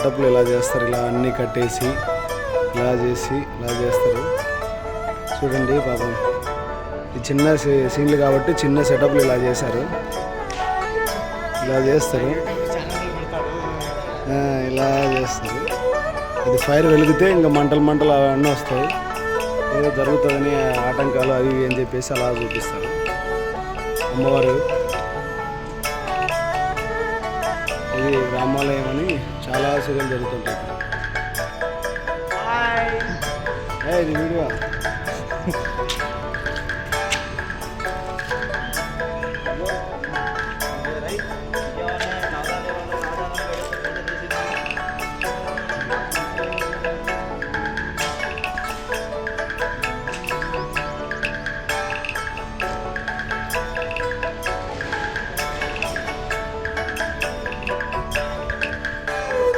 సెటప్లు ఇలా చేస్తారు, ఇలా అన్నీ కట్టేసి ఇలా చేసి ఇలా చేస్తారు. చూడండి పాపం ఈ చిన్న సీన్లు కాబట్టి చిన్న సెటప్లు ఇలా చేశారు, ఇలా చేస్తారు, ఇలా చేస్తారు. అది ఫైర్ వెలిగితే ఇంకా మంటలు అవన్నీ వస్తాయి, ఏదో జరుగుతుందని ఆటంకాలు అవి అని చెప్పేసి అలా చూపిస్తారు. అమ్మవారు ఇది రామాలయం అని చాలా సీరియల్ జరుగుతుంటాయి. ఇది వీడియో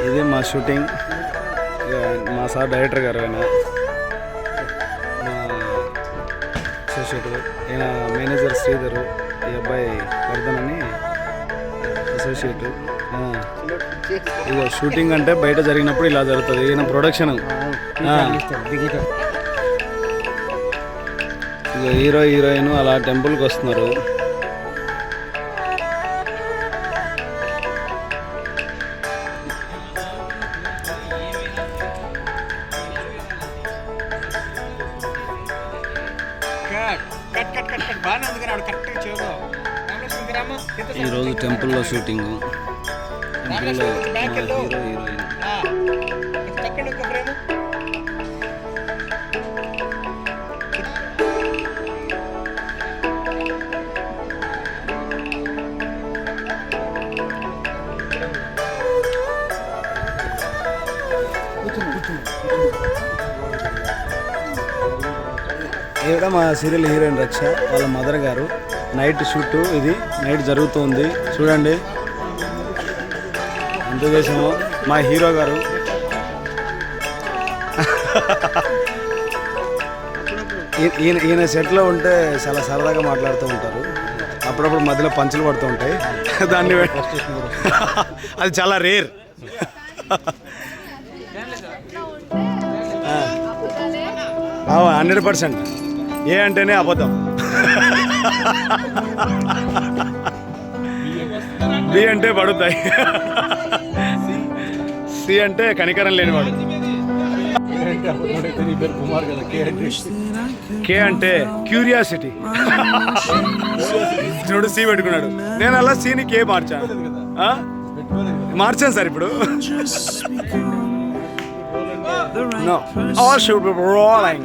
ఇది మా షూటింగ్. మా సార్ డైరెక్టర్ గారు, ఆయన మా అసోసియేట్, ఈయన మేనేజర్ శ్రీధరు, ఈ అబ్బాయి వర్ధన్ అని అసోసియేట్. ఇదో షూటింగ్ అంటే బయట జరిగినప్పుడు ఇలా జరుగుతుంది. ఈయన ప్రొడక్షన్. ఇదో హీరో హీరోయిన్ అలా టెంపుల్కి వస్తున్నారు. ఈరోజు టెంపుల్లో షూటింగ్. టెంపుల్లో హీరో హీరోయిన్. ఈవిడ మా సీరియల్ హీరోయిన్ రక్ష, వాళ్ళ మదర్ గారు. నైట్ షూట్, ఇది నైట్ జరుగుతుంది. చూడండి ఎంత చేసామో. మా హీరో గారు ఈయన సెట్లో ఉంటే చాలా సరదాగా మాట్లాడుతూ ఉంటారు. అప్పుడప్పుడు మధ్యలో పంచులు పడుతూ ఉంటాయి. దాన్ని అది చాలా రేర్. 100%. ఏ అంటేనే అబద్ధం, బి అంటే పడుతాయి, సి అంటే కనికరం లేనివాడు, కే అంటే క్యూరియాసిటీ. చూడు సి పెట్టుకున్నాడు. నేను అలా సిని కే మార్చాను సార్ ఇప్పుడు. No, all should be rolling.